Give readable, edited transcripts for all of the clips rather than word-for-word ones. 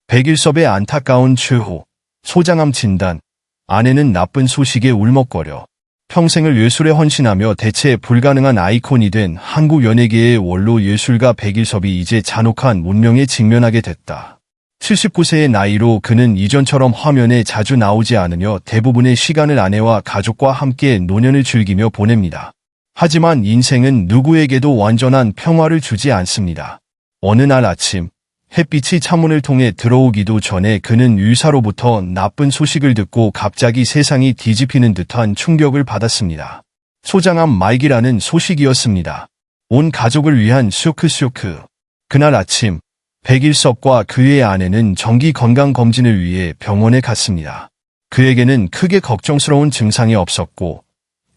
백일섭의 안타까운 최후, 소장암 진단, 아내는 나쁜 소식에 울먹거려 평생을 예술에 헌신하며 대체 불가능한 아이콘이 된 한국 연예계의 원로 예술가 백일섭이 이제 잔혹한 운명에 직면하게 됐다. 79세의 나이로 그는 이전처럼 화면에 자주 나오지 않으며 대부분의 시간을 아내와 가족과 함께 노년을 즐기며 보냅니다. 하지만 인생은 누구에게도 완전한 평화를 주지 않습니다. 어느 날 아침, 햇빛이 창문을 통해 들어오기도 전에 그는 의사로부터 나쁜 소식을 듣고 갑자기 세상이 뒤집히는 듯한 충격을 받았습니다. 소장암 말기라는 소식이었습니다. 온 가족을 위한 쇼크. 그날 아침, 백일섭과 그의 아내는 정기 건강검진을 위해 병원에 갔습니다. 그에게는 크게 걱정스러운 증상이 없었고,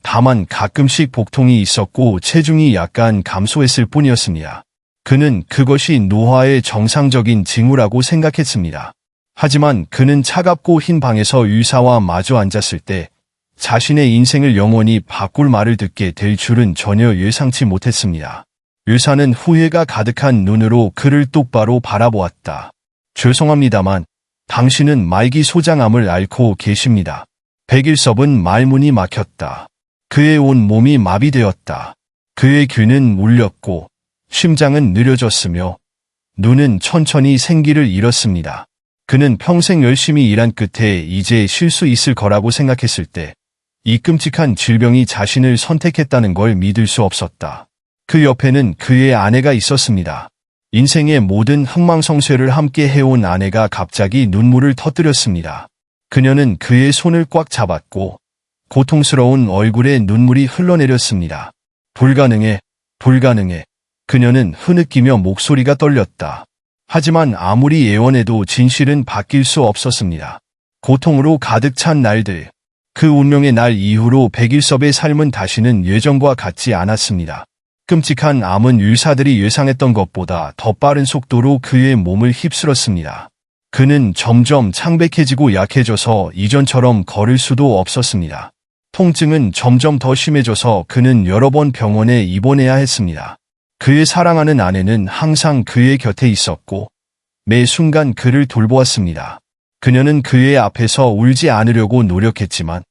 다만 가끔씩 복통이 있었고 체중이 약간 감소했을 뿐이었습니다. 그는 그것이 노화의 정상적인 징후라고 생각했습니다. 하지만 그는 차갑고 흰 방에서 의사와 마주 앉았을 때 자신의 인생을 영원히 바꿀 말을 듣게 될 줄은 전혀 예상치 못했습니다. 의사는 후회가 가득한 눈으로 그를 똑바로 바라보았다. 죄송합니다만 당신은 말기 소장암을 앓고 계십니다. 백일섭은 말문이 막혔다. 그의 온 몸이 마비되었다. 그의 귀는 울렸고 심장은 느려졌으며 눈은 천천히 생기를 잃었습니다. 그는 평생 열심히 일한 끝에 이제 쉴 수 있을 거라고 생각했을 때 이 끔찍한 질병이 자신을 선택했다는 걸 믿을 수 없었다. 그 옆에는 그의 아내가 있었습니다. 인생의 모든 흥망성쇠를 함께 해온 아내가 갑자기 눈물을 터뜨렸습니다. 그녀는 그의 손을 꽉 잡았고 고통스러운 얼굴에 눈물이 흘러내렸습니다. 불가능해. 그녀는 흐느끼며 목소리가 떨렸다. 하지만 아무리 애원해도 진실은 바뀔 수 없었습니다. 고통으로 가득 찬 날들. 그 운명의 날 이후로 백일섭의 삶은 다시는 예전과 같지 않았습니다. 끔찍한 암은 의사들이 예상했던 것보다 더 빠른 속도로 그의 몸을 휩쓸었습니다. 그는 점점 창백해지고 약해져서 이전처럼 걸을 수도 없었습니다. 통증은 점점 더 심해져서 그는 여러 번 병원에 입원해야 했습니다. 그의 사랑하는 아내는 항상 그의 곁에 있었고 매 순간 그를 돌보았습니다. 그녀는 그의 앞에서 울지 않으려고 노력했지만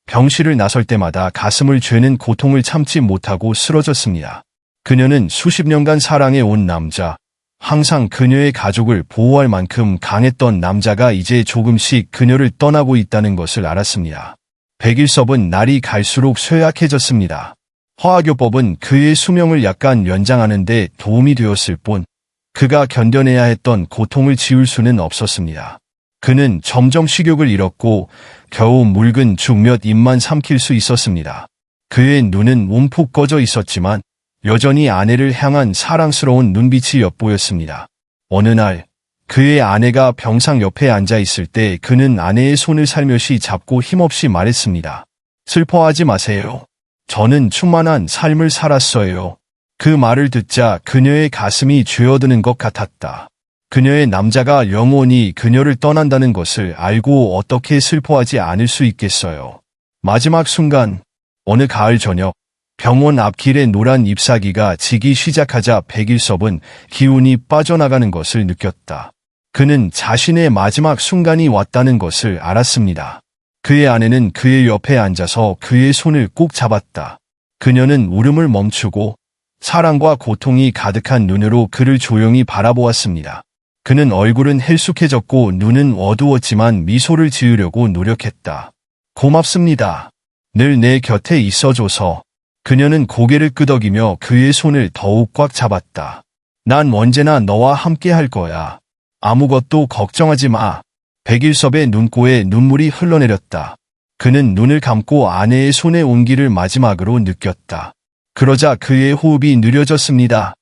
병실을 나설 때마다 가슴을 죄는 고통을 참지 못하고 쓰러졌습니다. 그녀는 수십 년간 사랑해온 남자, 항상 그녀의 가족을 보호할 만큼 강했던 남자가 이제 조금씩 그녀를 떠나고 있다는 것을 알았습니다. 백일섭은 날이 갈수록 쇠약해졌습니다. 화학요법은 그의 수명을 약간 연장하는 데 도움이 되었을 뿐 그가 견뎌내야 했던 고통을 지울 수는 없었습니다. 그는 점점 식욕을 잃었고 겨우 묽은 죽 몇 입만 삼킬 수 있었습니다. 그의 눈은 움푹 꺼져 있었지만 여전히 아내를 향한 사랑스러운 눈빛이 엿보였습니다. 어느 날 그의 아내가 병상 옆에 앉아 있을 때 그는 아내의 손을 살며시 잡고 힘없이 말했습니다. 슬퍼하지 마세요. 저는 충만한 삶을 살았어요. 그 말을 듣자 그녀의 가슴이 죄어드는 것 같았다. 그녀의 남자가 영원히 그녀를 떠난다는 것을 알고 어떻게 슬퍼하지 않을 수 있겠어요. 마지막 순간, 어느 가을 저녁, 병원 앞길에 노란 잎사귀가 지기 시작하자 백일섭은 기운이 빠져나가는 것을 느꼈다. 그는 자신의 마지막 순간이 왔다는 것을 알았습니다. 그의 아내는 그의 옆에 앉아서 그의 손을 꼭 잡았다. 그녀는 울음을 멈추고 사랑과 고통이 가득한 눈으로 그를 조용히 바라보았습니다. 그는 얼굴은 헬쑥해졌고 눈은 어두웠지만 미소를 지으려고 노력했다. 고맙습니다. 늘 내 곁에 있어줘서. 그녀는 고개를 끄덕이며 그의 손을 더욱 꽉 잡았다. 난 언제나 너와 함께 할 거야. 아무것도 걱정하지 마. 백일섭의 눈꼬에 눈물이 흘러내렸다. 그는 눈을 감고 아내의 손의 온기를 마지막으로 느꼈다. 그러자 그의 호흡이 느려졌습니다.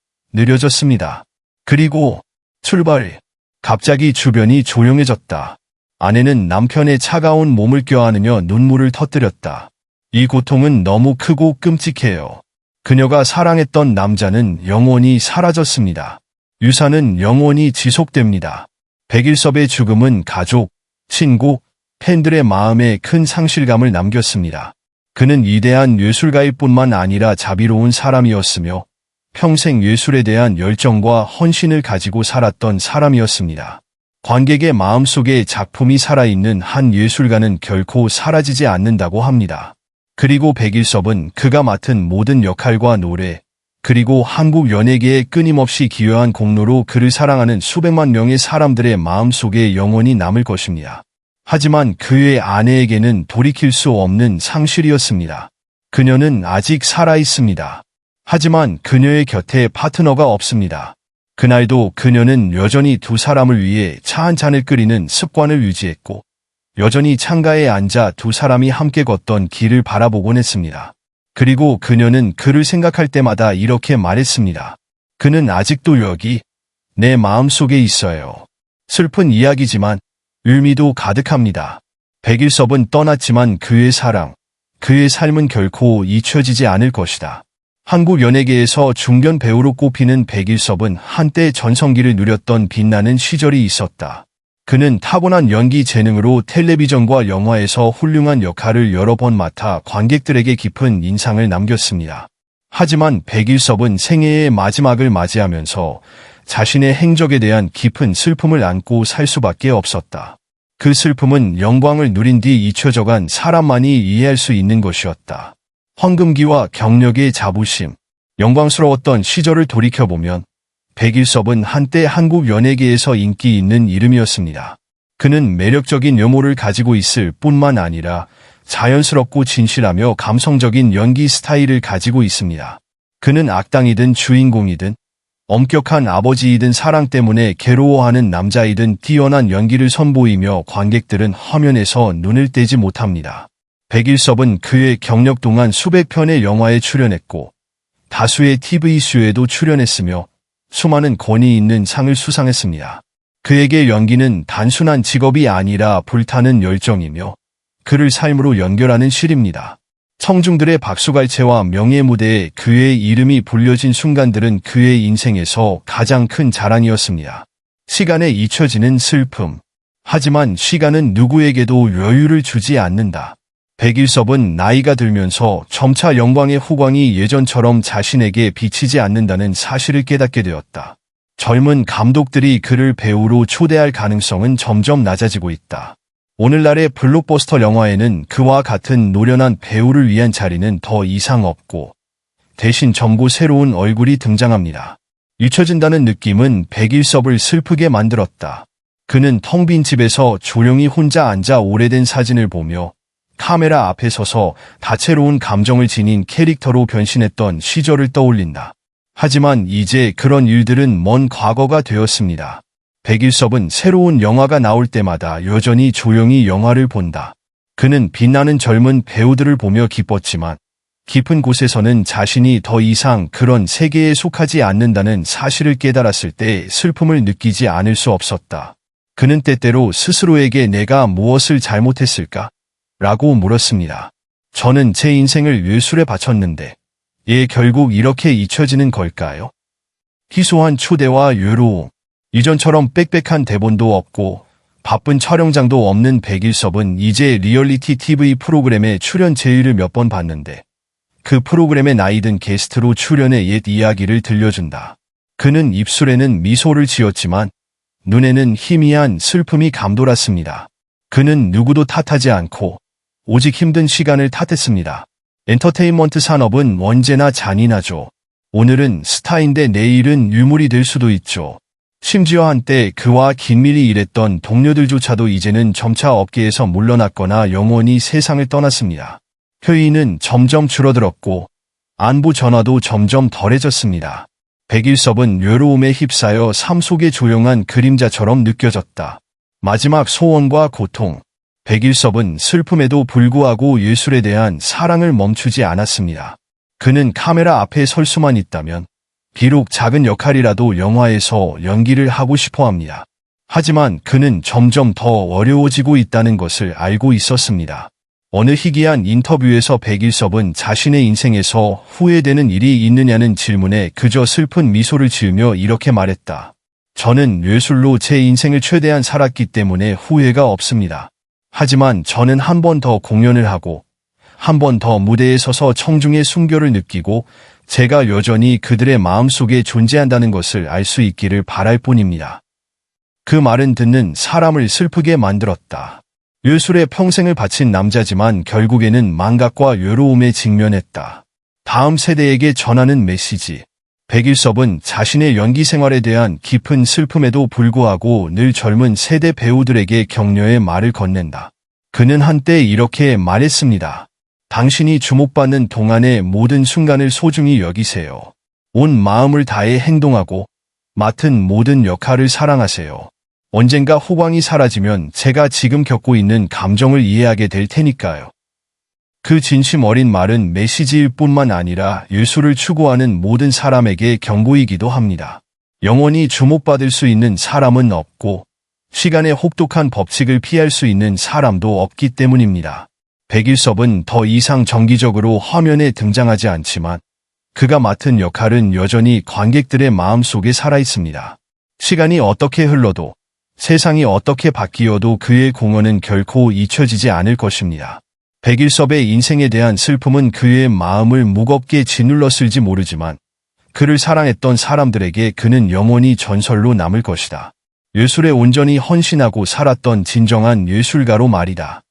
그리고 출발. 갑자기 주변이 조용해졌다. 아내는 남편의 차가운 몸을 껴안으며 눈물을 터뜨렸다. 이 고통은 너무 크고 끔찍해요. 그녀가 사랑했던 남자는 영원히 사라졌습니다. 유산은 영원히 지속됩니다. 백일섭의 죽음은 가족, 친구, 팬들의 마음에 큰 상실감을 남겼습니다. 그는 위대한 예술가일 뿐만 아니라 자비로운 사람이었으며 평생 예술에 대한 열정과 헌신을 가지고 살았던 사람이었습니다. 관객의 마음속에 작품이 살아있는 한 예술가는 결코 사라지지 않는다고 합니다. 그리고 백일섭은 그가 맡은 모든 역할과 노래, 그리고 한국 연예계에 끊임없이 기여한 공로로 그를 사랑하는 수백만 명의 사람들의 마음속에 영원히 남을 것입니다. 하지만 그의 아내에게는 돌이킬 수 없는 상실이었습니다. 그녀는 아직 살아있습니다. 하지만 그녀의 곁에 파트너가 없습니다. 그날도 그녀는 여전히 두 사람을 위해 차 한 잔을 끓이는 습관을 유지했고, 여전히 창가에 앉아 두 사람이 함께 걷던 길을 바라보곤 했습니다. 그리고 그녀는 그를 생각할 때마다 이렇게 말했습니다. 그는 아직도 여기, 내 마음속에 있어요. 슬픈 이야기지만 의미도 가득합니다. 백일섭은 떠났지만 그의 사랑, 그의 삶은 결코 잊혀지지 않을 것이다. 한국 연예계에서 중견 배우로 꼽히는 백일섭은 한때 전성기를 누렸던 빛나는 시절이 있었다. 그는 타고난 연기 재능으로 텔레비전과 영화에서 훌륭한 역할을 여러 번 맡아 관객들에게 깊은 인상을 남겼습니다. 하지만 백일섭은 생애의 마지막을 맞이하면서 자신의 행적에 대한 깊은 슬픔을 안고 살 수밖에 없었다. 그 슬픔은 영광을 누린 뒤 잊혀져간 사람만이 이해할 수 있는 것이었다. 황금기와 경력의 자부심, 영광스러웠던 시절을 돌이켜보면 백일섭은 한때 한국 연예계에서 인기 있는 이름이었습니다. 그는 매력적인 외모를 가지고 있을 뿐만 아니라 자연스럽고 진실하며 감성적인 연기 스타일을 가지고 있습니다. 그는 악당이든 주인공이든 엄격한 아버지이든 사랑 때문에 괴로워하는 남자이든 뛰어난 연기를 선보이며 관객들은 화면에서 눈을 떼지 못합니다. 백일섭은 그의 경력 동안 수백 편의 영화에 출연했고 다수의 TV쇼에도 출연했으며 수많은 권위 있는 상을 수상했습니다. 그에게 연기는 단순한 직업이 아니라 불타는 열정이며 그를 삶으로 연결하는 실입니다. 청중들의 박수갈채와 명예 무대에 그의 이름이 불려진 순간들은 그의 인생에서 가장 큰 자랑이었습니다. 시간에 잊혀지는 슬픔. 하지만 시간은 누구에게도 여유를 주지 않는다. 백일섭은 나이가 들면서 점차 영광의 후광이 예전처럼 자신에게 비치지 않는다는 사실을 깨닫게 되었다. 젊은 감독들이 그를 배우로 초대할 가능성은 점점 낮아지고 있다. 오늘날의 블록버스터 영화에는 그와 같은 노련한 배우를 위한 자리는 더 이상 없고 대신 젊고 새로운 얼굴이 등장합니다. 잊혀진다는 느낌은 백일섭을 슬프게 만들었다. 그는 텅 빈 집에서 조용히 혼자 앉아 오래된 사진을 보며 카메라 앞에 서서 다채로운 감정을 지닌 캐릭터로 변신했던 시절을 떠올린다. 하지만 이제 그런 일들은 먼 과거가 되었습니다. 백일섭은 새로운 영화가 나올 때마다 여전히 조용히 영화를 본다. 그는 빛나는 젊은 배우들을 보며 기뻤지만 깊은 곳에서는 자신이 더 이상 그런 세계에 속하지 않는다는 사실을 깨달았을 때 슬픔을 느끼지 않을 수 없었다. 그는 때때로 스스로에게 내가 무엇을 잘못했을까? 라고 물었습니다. 저는 제 인생을 예술에 바쳤는데 결국 이렇게 잊혀지는 걸까요? 희소한 초대와 외로움, 이전처럼 빽빽한 대본도 없고 바쁜 촬영장도 없는 백일섭은 이제 리얼리티 TV 프로그램에 출연 제의를 몇 번 받는데 그 프로그램에 나이든 게스트로 출연해 옛 이야기를 들려준다. 그는 입술에는 미소를 지었지만 눈에는 희미한 슬픔이 감돌았습니다. 그는 누구도 탓하지 않고 오직 힘든 시간을 탓했습니다. 엔터테인먼트 산업은 언제나 잔인하죠. 오늘은 스타인데 내일은 유물이 될 수도 있죠. 심지어 한때 그와 긴밀히 일했던 동료들조차도 이제는 점차 업계에서 물러났거나 영원히 세상을 떠났습니다. 회의는 점점 줄어들었고 안부 전화도 점점 덜해졌습니다. 백일섭은 외로움에 휩싸여 삶 속의 조용한 그림자처럼 느껴졌다. 마지막 소원과 고통. 백일섭은 슬픔에도 불구하고 예술에 대한 사랑을 멈추지 않았습니다. 그는 카메라 앞에 설 수만 있다면 비록 작은 역할이라도 영화에서 연기를 하고 싶어 합니다. 하지만 그는 점점 더 어려워지고 있다는 것을 알고 있었습니다. 어느 희귀한 인터뷰에서 백일섭은 자신의 인생에서 후회되는 일이 있느냐는 질문에 그저 슬픈 미소를 지으며 이렇게 말했다. 저는 예술로 제 인생을 최대한 살았기 때문에 후회가 없습니다. 하지만 저는 한 번 더 공연을 하고 한 번 더 무대에 서서 청중의 순교를 느끼고 제가 여전히 그들의 마음속에 존재한다는 것을 알 수 있기를 바랄 뿐입니다. 그 말은 듣는 사람을 슬프게 만들었다. 예술에 평생을 바친 남자지만 결국에는 망각과 외로움에 직면했다. 다음 세대에게 전하는 메시지. 백일섭은 자신의 연기 생활에 대한 깊은 슬픔에도 불구하고 늘 젊은 세대 배우들에게 격려의 말을 건넨다. 그는 한때 이렇게 말했습니다. 당신이 주목받는 동안의 모든 순간을 소중히 여기세요. 온 마음을 다해 행동하고 맡은 모든 역할을 사랑하세요. 언젠가 호광이 사라지면 제가 지금 겪고 있는 감정을 이해하게 될 테니까요. 그 진심 어린 말은 메시지일 뿐만 아니라 예술을 추구하는 모든 사람에게 경고이기도 합니다. 영원히 주목받을 수 있는 사람은 없고 시간의 혹독한 법칙을 피할 수 있는 사람도 없기 때문입니다. 백일섭은 더 이상 정기적으로 화면에 등장하지 않지만 그가 맡은 역할은 여전히 관객들의 마음속에 살아있습니다. 시간이 어떻게 흘러도 세상이 어떻게 바뀌어도 그의 공헌은 결코 잊혀지지 않을 것입니다. 백일섭의 인생에 대한 슬픔은 그의 마음을 무겁게 짓눌렀을지 모르지만 그를 사랑했던 사람들에게 그는 영원히 전설로 남을 것이다. 예술에 온전히 헌신하고 살았던 진정한 예술가로 말이다.